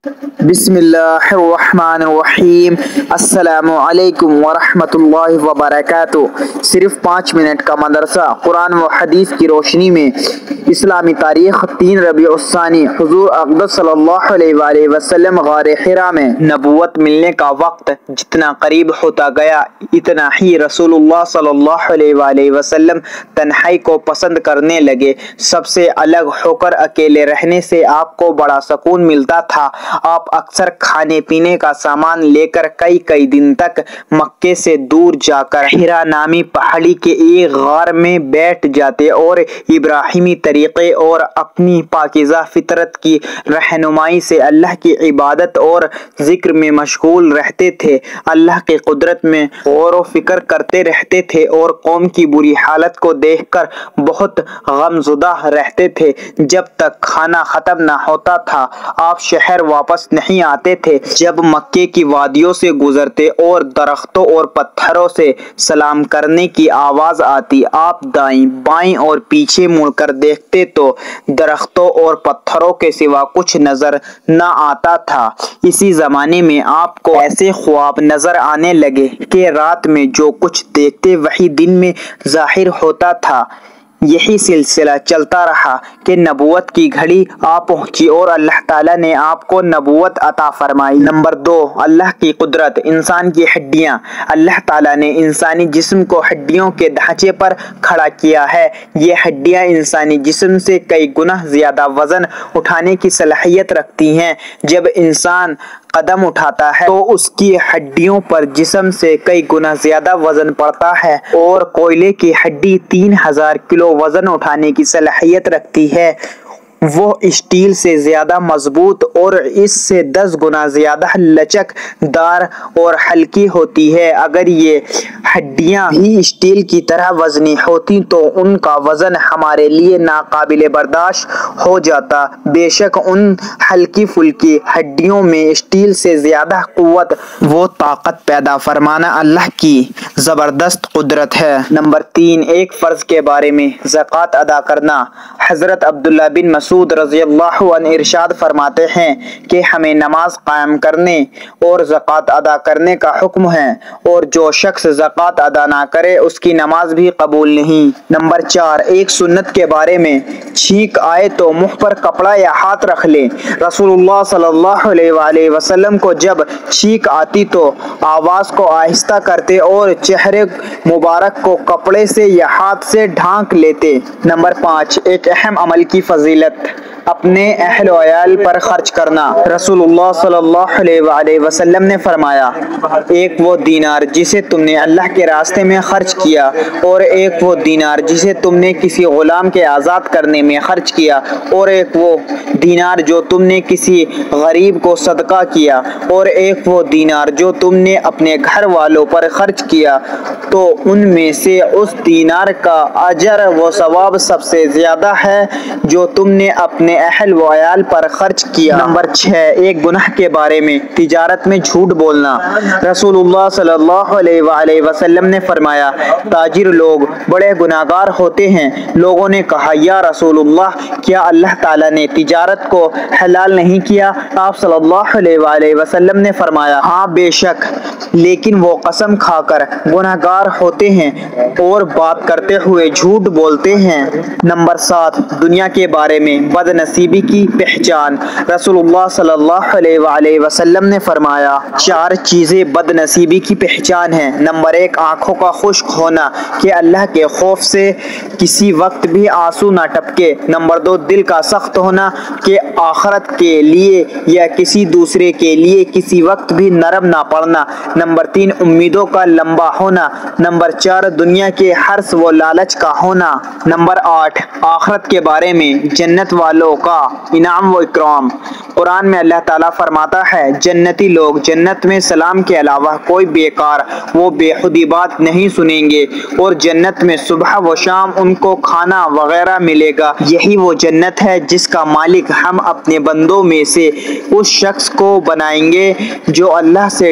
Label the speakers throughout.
Speaker 1: بسم اللہ الرحمن الرحیم۔ السلام علیکم ورحمۃ اللہ وبرکاتہ۔ صرف 5 منٹ کا مدرسہ قرآن و حدیث کی روشنی میں اسلامی تاریخ 3 ربیع الثانی۔ حضور اقدس صلی اللہ علیہ وآلہ وسلم غار حرا میں۔ نبوت ملنے کا وقت جتنا قریب ہوتا گیا اتنا ہی رسول اللہ صلی اللہ علیہ وآلہ وسلم تنہائی کو پسند کرنے لگے۔ سب سے الگ ہو کر اکیلے رہنے سے آپ کو بڑا سکون ملتا تھا۔ آپ اکثر کھانے پینے کا سامان لے کر کئی دن تک مکے سے دور جا کر حرا نامی پہاڑی کے ایک غار میں بیٹھ جاتے اور ابراہیمی طریقے اور اپنی پاکیزہ فطرت کی رہنمائی سے اللہ کی عبادت اور ذکر میں مشغول رہتے تھے۔ اللہ کی قدرت میں غور و فکر کرتے رہتے تھے اور قوم کی بری حالت کو دیکھ کر بہت غمزدہ رہتے تھے۔ جب تک کھانا ختم نہ ہوتا تھا آپ شہر واپس نہیں آتے تھے۔ جب مکے کی وادیوں سے گزرتے اور درختوں اور پتھروں سے سلام کرنے کی آواز آتی آپ دائیں بائیں اور پیچھے مڑ کر دیکھتے تو درختوں اور پتھروں کے سوا کچھ نظر نہ آتا تھا۔ اسی زمانے میں آپ کو ایسے خواب نظر آنے لگے کہ رات میں جو کچھ دیکھتے وہی دن میں ظاہر ہوتا تھا۔ یہی سلسلہ چلتا رہا کہ نبوت کی گھڑی آ پہنچی اور اللہ تعالیٰ نے آپ کو نبوت عطا فرمائی۔ نمبر 2، اللہ کی قدرت۔ انسان کی ہڈیاں۔ اللہ تعالیٰ نے انسانی جسم کو ہڈیوں کے ڈھانچے پر کھڑا کیا ہے۔ یہ ہڈیاں انسانی جسم سے کئی گنا زیادہ وزن اٹھانے کی صلاحیت رکھتی ہیں۔ جب انسان قدم اٹھاتا ہے تو اس کی ہڈیوں پر جسم سے کئی گنا زیادہ وزن پڑتا ہے، اور کوئلے کی ہڈی 3000 کلو وزن اٹھانے کی صلاحیت رکھتی ہے۔ وہ اسٹیل سے زیادہ مضبوط اور اس سے 10 گنا زیادہ لچک دار اور ہلکی ہوتی ہے۔ اگر یہ ہڈیاں بھی اسٹیل کی طرح وزنی ہوتی تو ان کا وزن ہمارے لیے ناقابل برداشت ہو جاتا۔ بے شک ان ہلکی پھلکی ہڈیوں میں اسٹیل سے زیادہ قوت و طاقت پیدا فرمانا اللہ کی زبردست قدرت ہے۔ نمبر 3، ایک فرض کے بارے میں زکوٰۃ ادا کرنا۔ حضرت عبداللہ بن مسعود رضی اللہ عنہ ارشاد فرماتے ہیں کہ ہمیں نماز قائم کرنے اور زکوٰۃ ادا کرنے کا حکم ہے، اور جو شخص زکوٰۃ ادا نہ کرے اس کی نماز بھی قبول نہیں۔ نمبر 4، ایک سنت کے بارے میں چھینک آئے تو منہ پر کپڑا یا ہاتھ رکھ لیں۔ رسول اللہ صلی اللہ علیہ وآلہ وسلم کو جب چھینک آتی تو آواز کو آہستہ کرتے اور چہرے مبارک کو کپڑے سے یا ہاتھ سے ڈھانک لیتے۔ نمبر 5، ایک اہم عمل کی فضیلت۔ اپنے اہل و عیال پر خرچ کرنا۔ رسول اللہ صلی اللہ علیہ وآلہ وسلم نے فرمایا، ایک وہ دینار جسے تم نے اللہ کے راستے میں خرچ کیا، اور ایک وہ دینار جسے تم نے کسی غلام کے آزاد کرنے میں خرچ کیا، اور ایک وہ دینار جو تم نے کسی غریب کو صدقہ کیا، اور ایک وہ دینار جو تم نے اپنے گھر والوں پر خرچ کیا، تو ان میں سے اس دینار کا اجر و ثواب سب سے زیادہ ہے جو تم نے اپنے اہل و عیال پر خرچ کیا۔ نمبر 6، ایک گناہ کے بارے میں تجارت میں جھوٹ بولنا۔ رسول اللہ صلی اللہ علیہ وآلہ وسلم نے فرمایا، تاجر لوگ بڑے گناہگار ہوتے ہیں۔ لوگوں نے کہا، یا رسول اللہ، کیا اللہ تعالیٰ نے تجارت کو حلال نہیں کیا؟ آپ صلی اللہ علیہ وآلہ وسلم نے فرمایا، ہاں بے شک، لیکن وہ قسم کھا کر گناہگار ہوتے ہیں اور بات کرتے ہوئے جھوٹ بولتے ہیں۔ نمبر 7، دنیا کے بارے میں بد نصیبی کی پہچان۔ رسول اللہ صلی اللہ علیہ وآلہ وسلم نے فرمایا، 4 چیزیں بد نصیبی کی پہچان ہیں۔ نمبر 1، آنکھوں کا خشک ہونا کہ اللہ کے خوف سے کسی وقت بھی آنسو نہ ٹپکے۔ نمبر 2، دل کا سخت ہونا کہ آخرت کے لیے یا کسی دوسرے کے لیے کسی وقت بھی نرم نہ پڑنا۔ نمبر 3، امیدوں کا لمبا ہونا۔ نمبر 4، دنیا کے حرص و لالچ کا ہونا۔ نمبر 8، آخرت کے بارے میں جنت والوں کا انعام و اکرام۔ قرآن میں اللہ تعالیٰ فرماتا ہے، جنتی لوگ جنت میں سلام کے علاوہ کوئی بیکار و بیہودی بات نہیں سنیں گے، اور جنت میں صبح و شام ان کو کھانا وغیرہ ملے گا۔ یہی وہ جنت ہے جس کا مالک ہم اپنے بندوں میں سے اس شخص کو بنائیں گے جو اللہ سے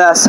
Speaker 1: 10,